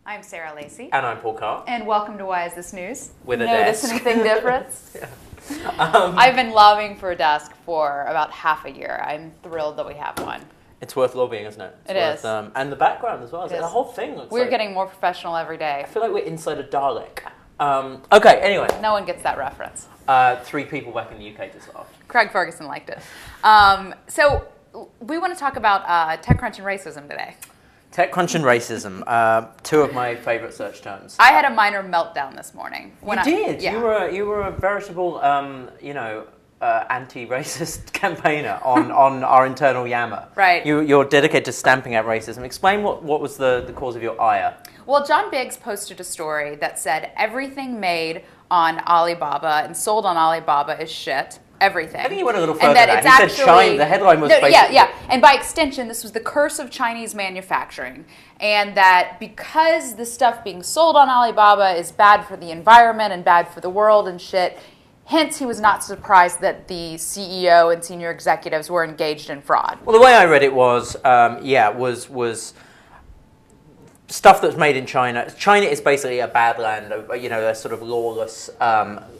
I'm Sarah Lacy. And I'm Paul Carr. And welcome to Why Is This News? With a Notice desk. anything different? I've been lobbying for a desk for about half a year. I'm thrilled that we have one. It's worth lobbying, isn't it? It is. And the background as well. The whole thing looks We're getting more professional every day. I feel like we're inside a Dalek. Okay, anyway. No one gets that reference. 3 people back in the UK just laughed. Craig Ferguson liked it. So we want to talk about TechCrunch and racism today. TechCrunch and racism, 2 of my favourite search terms. I had a minor meltdown this morning. You did? Yeah. You were a veritable, anti-racist campaigner on our internal Yammer. Right. You're dedicated to stamping out racism. Explain what was the cause of your ire. Well, John Biggs posted a story that said everything made on Alibaba and sold on Alibaba is shit. Everything. I think he went a little further and than that. He said China. The headline was basically... Yeah. And by extension, this was the curse of Chinese manufacturing. And that because the stuff being sold on Alibaba is bad for the environment and bad for the world and shit, hence he was not surprised that the CEO and senior executives were engaged in fraud. Well, the way I read it was, was stuff that's made in China. China is basically a bad land, a sort of lawless,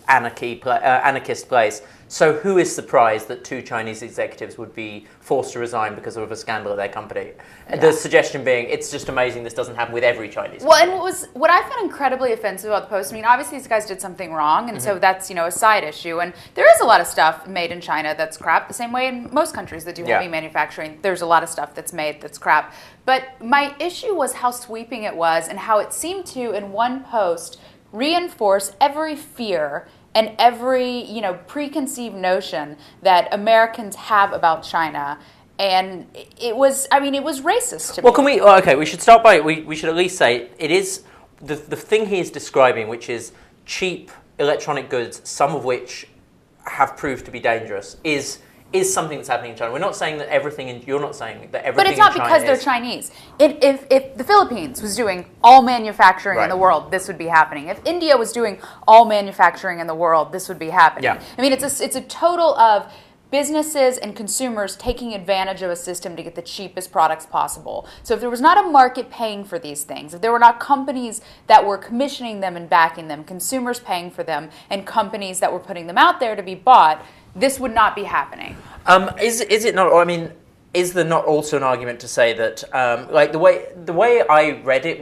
anarchist place. So who is surprised that 2 Chinese executives would be forced to resign because of a scandal at their company? Yeah. The suggestion being, it's just amazing this doesn't happen with every Chinese company. Well, and what I found incredibly offensive about the post, I mean, obviously these guys did something wrong, and so that's, a side issue. And there is a lot of stuff made in China that's crap, the same way in most countries that do heavy manufacturing. There's a lot of stuff that's made that's crap. But my issue was how sweeping it was and how it seemed to, in one post, reinforce every fear and every, preconceived notion that Americans have about China. And it was racist to me. Well, can we, okay, we should start by, we should at least say, it is, the thing he is describing, which is cheap electronic goods, some of which have proved to be dangerous, is something that's happening in China. We're not saying that everything, you're not saying that everything in China. But it's not because they're Chinese. If the Philippines was doing all manufacturing in the world, this would be happening. If India was doing all manufacturing in the world, this would be happening. Yeah. I mean, it's a total of businesses and consumers taking advantage of a system to get the cheapest products possible. So if there was not a market paying for these things, if there were not companies that were commissioning them and backing them, consumers paying for them, and companies that were putting them out there to be bought, this would not be happening. Is it not? I mean, is there not also an argument to say that, the way I read it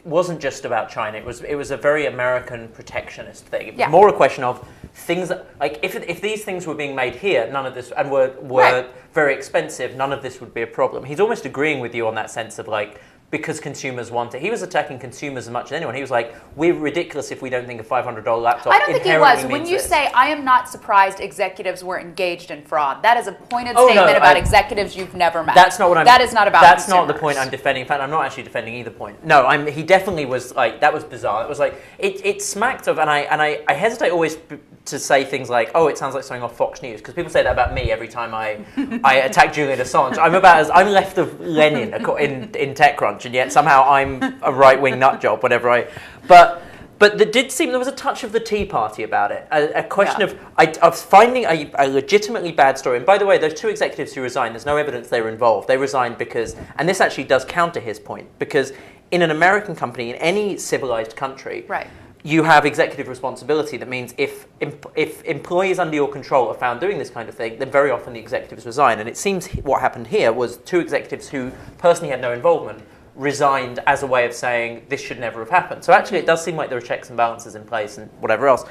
wasn't just about China. It was a very American protectionist thing. It was more a question of things that, like, if these things were being made here, none of this, and were very expensive, none of this would be a problem. He's almost agreeing with you on that sense of like, because consumers want it. He was attacking consumers as much as anyone. He was like, we're ridiculous if we don't think a $500 laptop I don't think he was. When you this. say, I am not surprised executives were engaged in fraud, that is a pointed statement about executives you've never met. That's not what I'm... That is not about That's consumers. not the point I'm defending. In fact, I'm not actually defending either point. No, he definitely was like, that was bizarre. It was like, it smacked of, and I hesitate always to say things like, oh, it sounds like something off Fox News, because people say that about me every time I attack Julian Assange. I'm left of Lenin in TechCrunch, and yet somehow I'm a right-wing nutjob, But there was a touch of the Tea Party about it. A question of finding a legitimately bad story. And by the way, those 2 executives who resigned, there's no evidence they were involved. They resigned because, and this actually does counter his point, because in an American company, in any civilized country, you have executive responsibility. That means if employees under your control are found doing this kind of thing, then very often the executives resign. And it seems what happened here was 2 executives who personally had no involvement resigned as a way of saying this should never have happened. So actually it does seem like there are checks and balances in place and whatever else.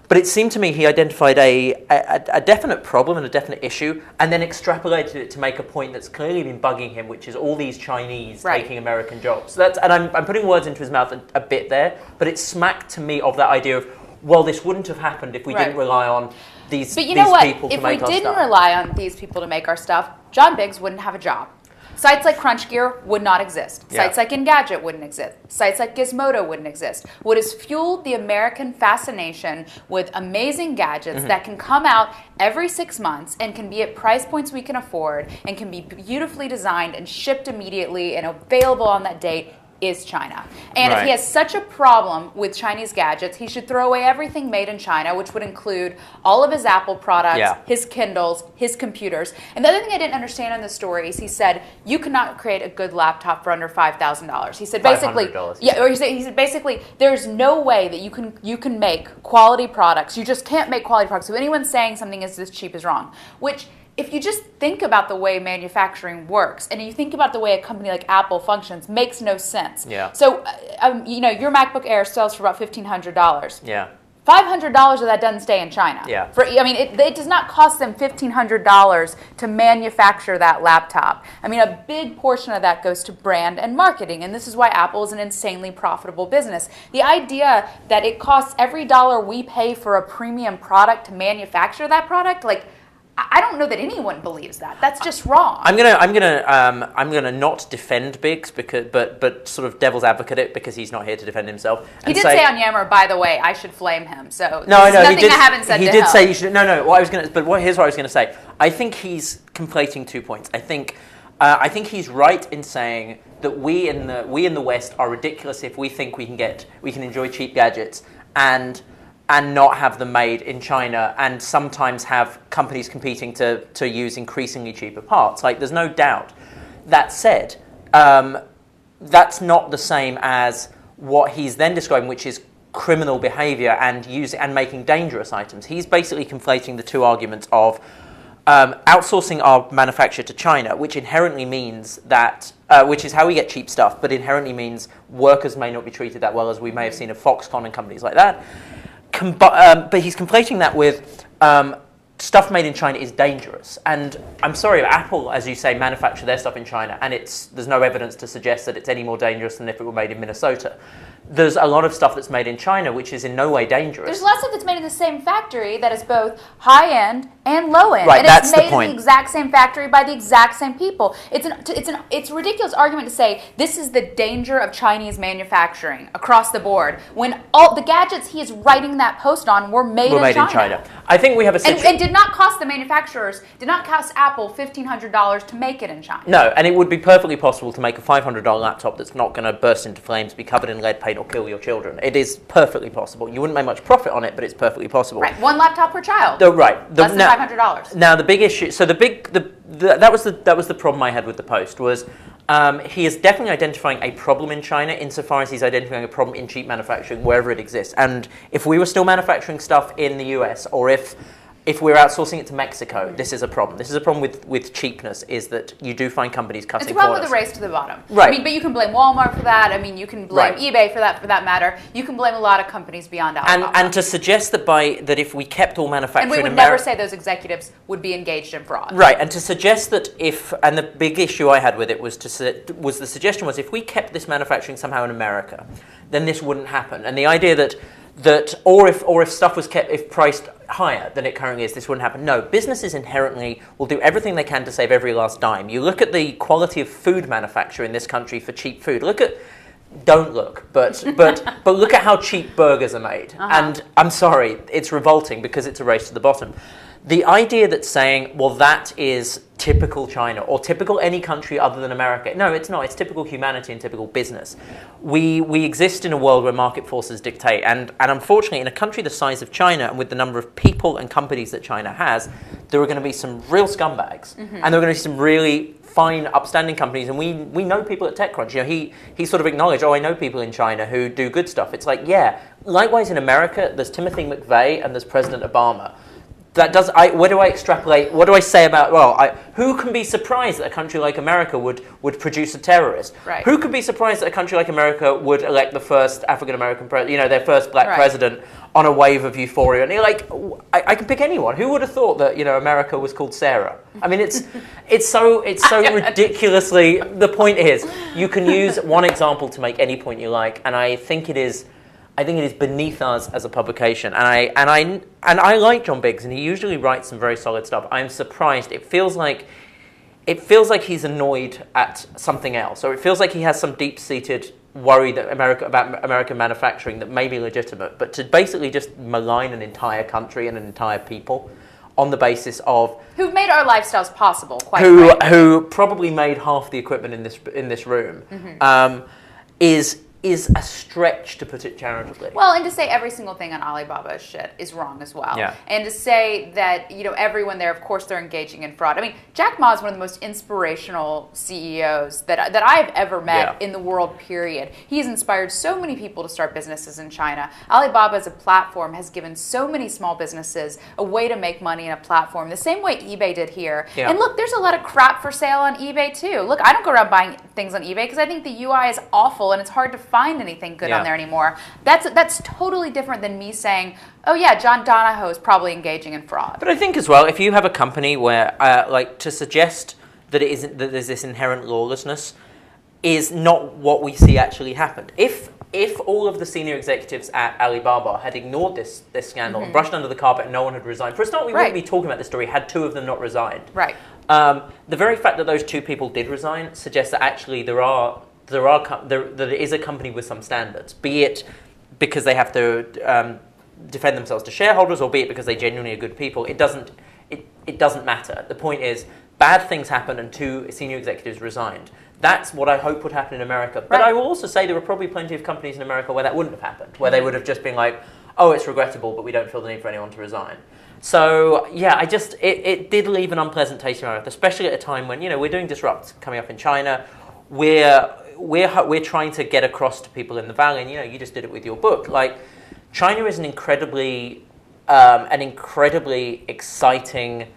But it seemed to me he identified a definite problem and a definite issue, and then extrapolated it to make a point that's clearly been bugging him, which is all these Chinese taking American jobs. So and I'm putting words into his mouth a bit there, but it smacked to me of that idea of, well, this wouldn't have happened if we didn't rely on these people to make our stuff. But you know what? If we didn't rely on these people to make our stuff, John Biggs wouldn't have a job. Sites like CrunchGear would not exist. Sites like Engadget wouldn't exist. Sites like Gizmodo wouldn't exist. What has fueled the American fascination with amazing gadgets that can come out every 6 months and can be at price points we can afford and can be beautifully designed and shipped immediately and available on that date is China. And if he has such a problem with Chinese gadgets, he should throw away everything made in China, which would include all of his Apple products, his Kindles, his computers. And the other thing I didn't understand in the story is he said, you cannot create a good laptop for under $5,000. He said basically, or he said basically, there's no way that you can make quality products. You just can't make quality products. So anyone saying something is this cheap is wrong, which if you just think about the way manufacturing works and you think about the way a company like Apple functions, makes no sense. So, your MacBook Air sells for about $1,500. $500 of that doesn't stay in China. It does not cost them $1,500 to manufacture that laptop. I mean, a big portion of that goes to brand and marketing, and this is why Apple is an insanely profitable business. The idea that it costs every dollar we pay for a premium product to manufacture that product, I don't know that anyone believes that. That's just wrong. I'm gonna not defend Biggs but sort of devil's advocate it because he's not here to defend himself. He did say on Yammer, by the way, I should flame him. So no, nothing I haven't said. He did say you should. No. Here's what I was gonna say. I think he's conflating 2 points. I think he's right in saying that we in the West are ridiculous if we think we can enjoy cheap gadgets and not have them made in China, and sometimes have companies competing to use increasingly cheaper parts. There's no doubt. That said, that's not the same as what he's then describing, which is criminal behavior and making dangerous items. He's basically conflating the two arguments of outsourcing our manufacture to China, which inherently means that, which is how we get cheap stuff, but inherently means workers may not be treated that well as we may have seen at Foxconn and companies like that. But he's conflating that with stuff made in China is dangerous. And I'm sorry, Apple, as you say, manufacture their stuff in China, and there's no evidence to suggest that it's any more dangerous than if it were made in Minnesota. There's a lot of stuff that's made in China which is in no way dangerous. There's lots of that's made in the same factory that is both high-end and low-end. Right, and that's it's made the point. in the exact same factory by the exact same people. It's a ridiculous argument to say this is the danger of Chinese manufacturing across the board when all the gadgets he is writing that post on were made in China. I think we have a and did not cost the manufacturers, did not cost Apple $1,500 to make it in China. No, and it would be perfectly possible to make a $500 laptop that's not going to burst into flames, be covered in lead paint, or kill your children. It is perfectly possible. You wouldn't make much profit on it, but it's perfectly possible. Right, one laptop per child. Less than $500. Now the big issue. So that was the problem I had with the post was he is definitely identifying a problem in China insofar as he's identifying a problem in cheap manufacturing wherever it exists. And if we were still manufacturing stuff in the US, or if we're outsourcing it to Mexico, this is a problem. This is a problem with cheapness, is that you do find companies cutting corners. It's a problem with the race to the bottom. Right. But you can blame Walmart for that. You can blame eBay for that matter. You can blame a lot of companies beyond Alibaba. And to suggest that if we kept all manufacturing and we would never say those executives would be engaged in fraud. Right, and to suggest that and the big issue I had with it was the suggestion was if we kept this manufacturing somehow in America, then this wouldn't happen. And the idea that or if stuff was kept, if priced higher than it currently is, this wouldn't happen. No, businesses inherently will do everything they can to save every last dime. You look at the quality of food manufacture in this country for cheap food. Don't look, but look at how cheap burgers are made. And I'm sorry, it's revolting because it's a race to the bottom. The idea that saying, well, that is typical China or typical any country other than America. No, it's not. It's typical humanity and typical business. We exist in a world where market forces dictate. And unfortunately, in a country the size of China and with the number of people and companies that China has, there are going to be some real scumbags. And there are going to be some really fine, upstanding companies. And we know people at TechCrunch. He sort of acknowledged, I know people in China who do good stuff. It's like, yeah. Likewise in America, there's Timothy McVeigh and there's President Obama. Where do I extrapolate? What do I say about, who can be surprised that a country like America would produce a terrorist? Right. Who could be surprised that a country like America would elect the first African-American president, their first black president on a wave of euphoria? And you're like, I can pick anyone. Who would have thought that, America was called Sarah? I mean, it's so ridiculously, the point is, you can use one example to make any point you like, and I think it is beneath us as a publication, and I like John Biggs, and he usually writes some very solid stuff. I'm surprised. It feels like he's annoyed at something else, or it feels like he has some deep-seated worry that about American manufacturing that may be legitimate. But to basically just malign an entire country and an entire people on the basis of who've made our lifestyles possible, who probably made half the equipment in this room. is a stretch, to put it charitably. Well, and to say every single thing on Alibaba is shit is wrong as well. Yeah. And to say that, everyone there, of course, they're engaging in fraud. I mean, Jack Ma is one of the most inspirational CEOs that I've ever met in the world, period. He's inspired so many people to start businesses in China. Alibaba as a platform has given so many small businesses a way to make money in a platform, the same way eBay did here. Yeah. And look, there's a lot of crap for sale on eBay too. Look, I don't go around buying things on eBay because I think the UI is awful and it's hard to find anything good on there anymore. That's totally different than me saying, oh yeah, John Donahoe is probably engaging in fraud. But I think as well, if you have a company where, to suggest that it isn't, that there's this inherent lawlessness, is not what we see actually happened. If all of the senior executives at Alibaba had ignored this scandal and brushed under the carpet and no one had resigned, for a start, we wouldn't be talking about this story had two of them not resigned. Right. The very fact that those two people did resign suggests that actually that it is a company with some standards, be it because they have to defend themselves to shareholders, or be it because they genuinely are good people. It doesn't matter. The point is, bad things happened and two senior executives resigned. That's what I hope would happen in America. But I will also say there are probably plenty of companies in America where that wouldn't have happened, where they would have just been like, oh, it's regrettable, but we don't feel the need for anyone to resign. So yeah, it did leave an unpleasant taste in my mouth, especially at a time when we're doing Disrupt coming up in China. We're trying to get across to people in the Valley, and you just did it with your book. Like, China is an incredibly exciting,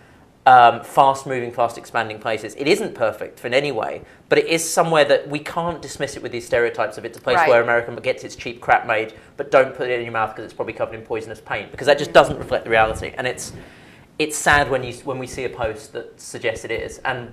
fast-moving, fast-expanding place. It isn't perfect in any way, but it is somewhere that we can't dismiss it with these stereotypes of it's a place where America gets its cheap crap made, but don't put it in your mouth because it's probably covered in poisonous paint, because that just doesn't reflect the reality. And it's sad when we see a post that suggests it is, and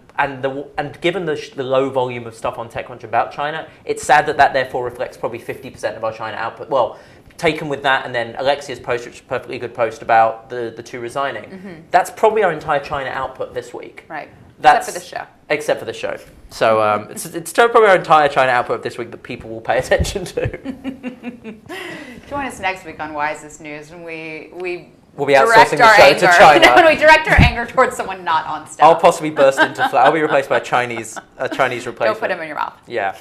given the low volume of stuff on TechCrunch about China, it's sad that therefore reflects probably 50% of our China output. Well, taken with that, and then Alexia's post, which is a perfectly good post about the two resigning. That's probably our entire China output this week. Right. Except for the show. Except for the show. So it's probably our entire China output of this week that people will pay attention to. Join us next week on Why Is This News, when we'll be outsourcing the show to China. When we direct our anger towards someone not on staff. I'll possibly burst into flames. I'll be replaced by a Chinese replacement. Don't put him in your mouth. Yeah.